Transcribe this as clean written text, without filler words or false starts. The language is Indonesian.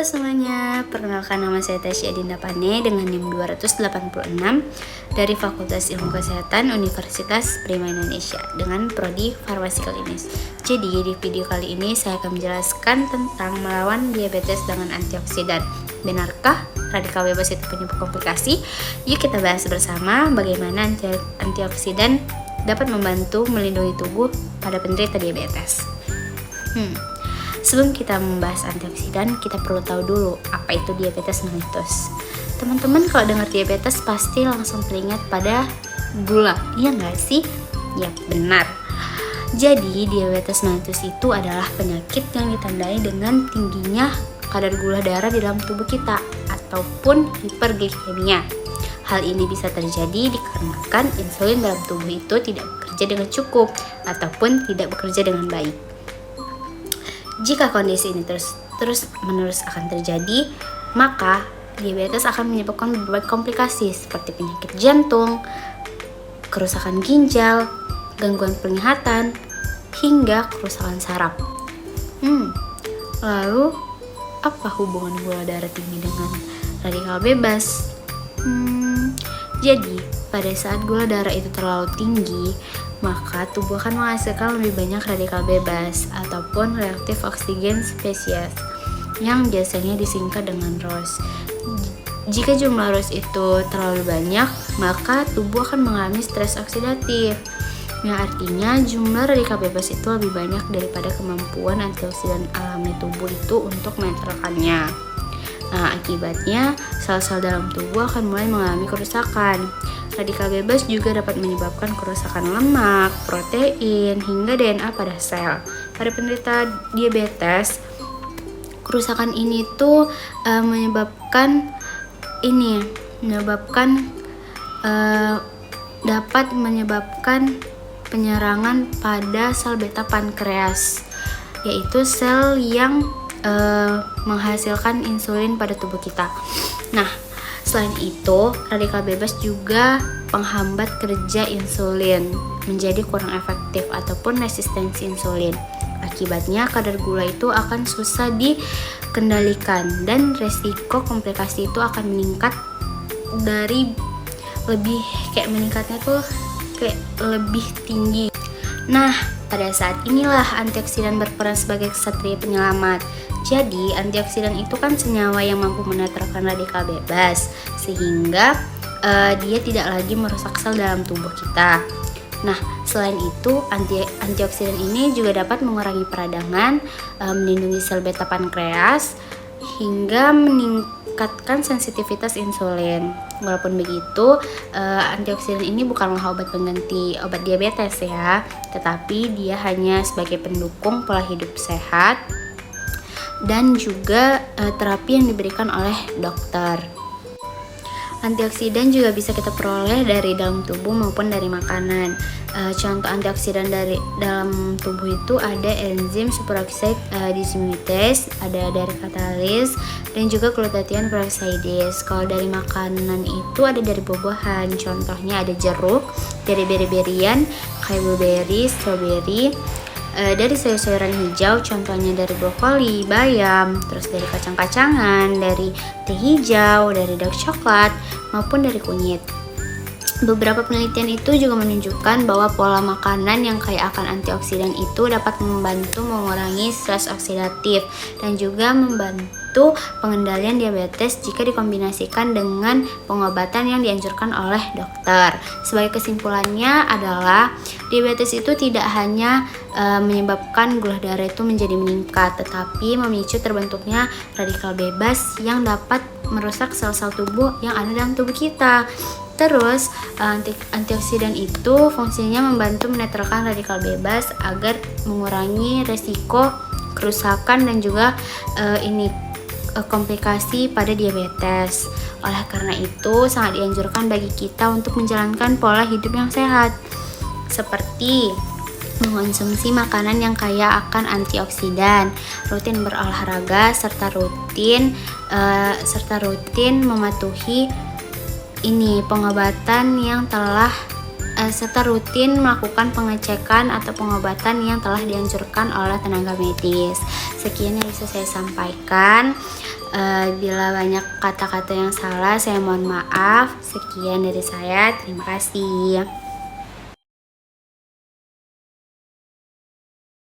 Halo semuanya, perkenalkan nama saya Tasya Dinda Pane dengan NIM 286 dari Fakultas Ilmu Kesehatan Universitas Prima Indonesia dengan prodi Farmasi Klinis. Jadi di video kali ini saya akan menjelaskan tentang melawan diabetes dengan antioksidan. Benarkah radikal bebas itu penyebab komplikasi? Yuk kita bahas bersama bagaimana antioksidan dapat membantu melindungi tubuh pada penderita diabetes. Sebelum kita membahas antioksidan, kita perlu tahu dulu apa itu diabetes mellitus. Teman-teman kalau dengar diabetes pasti langsung teringat pada gula, iya nggak sih? Ya benar. Jadi diabetes mellitus itu adalah penyakit yang ditandai dengan tingginya kadar gula darah di dalam tubuh kita ataupun hiperglikemia. Hal ini bisa terjadi dikarenakan insulin dalam tubuh itu tidak bekerja dengan cukup ataupun tidak bekerja dengan baik. Jika kondisi ini terus-menerus akan terjadi, maka diabetes akan menyebabkan berbagai komplikasi seperti penyakit jantung, kerusakan ginjal, gangguan penglihatan, hingga kerusakan saraf. Lalu, apa hubungan gula darah tinggi dengan radikal bebas? Jadi, pada saat gula darah itu terlalu tinggi, maka tubuh akan menghasilkan lebih banyak radikal bebas ataupun reaktif oksigen spesies yang biasanya disingkat dengan ROS. Jika jumlah ROS itu terlalu banyak, maka tubuh akan mengalami stres oksidatif, yang artinya jumlah radikal bebas itu lebih banyak daripada kemampuan antioksidan alami tubuh itu untuk menetralkannya. Nah, akibatnya sel-sel dalam tubuh akan mulai mengalami kerusakan. Radikal bebas juga dapat menyebabkan kerusakan lemak, protein, hingga DNA pada sel. Pada penderita diabetes, kerusakan ini tuh dapat menyebabkan penyerangan pada sel beta pankreas, yaitu sel yang menghasilkan insulin pada tubuh kita. Nah, selain itu, radikal bebas juga penghambat kerja insulin menjadi kurang efektif ataupun resistensi insulin. Akibatnya kadar gula itu akan susah dikendalikan dan resiko komplikasi itu akan meningkat lebih tinggi. Nah, pada saat inilah antioksidan berperan sebagai ksatria penyelamat. Jadi, antioksidan itu kan senyawa yang mampu menetralkan radikal bebas, sehingga dia tidak lagi merusak sel dalam tubuh kita. Nah, selain itu, antioksidan ini juga dapat mengurangi peradangan, melindungi sel beta pankreas, hingga meningkatkan sensitivitas insulin. Walaupun begitu, antioksidan ini bukanlah obat pengganti obat diabetes ya, tetapi dia hanya sebagai pendukung pola hidup sehat dan juga terapi yang diberikan oleh dokter. Antioksidan juga bisa kita peroleh dari dalam tubuh maupun dari makanan. Contoh antioksidan dari dalam tubuh itu ada enzim superoxide dismutase, ada dari katalis, dan juga glutathione peroxidase. Kalau dari makanan itu ada dari buah-buahan, contohnya ada jeruk, dari beri-berian, kayak blueberry, strawberry. Dari sayur-sayuran hijau, contohnya dari brokoli, bayam, terus dari kacang-kacangan, dari teh hijau, dari dark coklat, maupun dari kunyit. Beberapa penelitian itu juga menunjukkan bahwa pola makanan yang kaya akan antioksidan itu dapat membantu mengurangi stres oksidatif dan juga membantu pengendalian diabetes jika dikombinasikan dengan pengobatan yang dianjurkan oleh dokter. Sebagai kesimpulannya adalah diabetes itu tidak hanya menyebabkan gula darah itu menjadi meningkat, tetapi memicu terbentuknya radikal bebas yang dapat merusak sel-sel tubuh yang ada dalam tubuh kita. Terus, antioksidan itu fungsinya membantu menetralkan radikal bebas agar mengurangi resiko kerusakan dan juga komplikasi pada diabetes. Oleh karena itu, sangat dianjurkan bagi kita untuk menjalankan pola hidup yang sehat, seperti mengonsumsi makanan yang kaya akan antioksidan, rutin berolahraga, serta rutin mematuhi pengobatan yang telah serta rutin melakukan pengecekan atau pengobatan yang telah dianjurkan oleh tenaga medis. Sekian yang bisa saya sampaikan. Bila banyak kata-kata yang salah, saya mohon maaf. Sekian dari saya, terima kasih.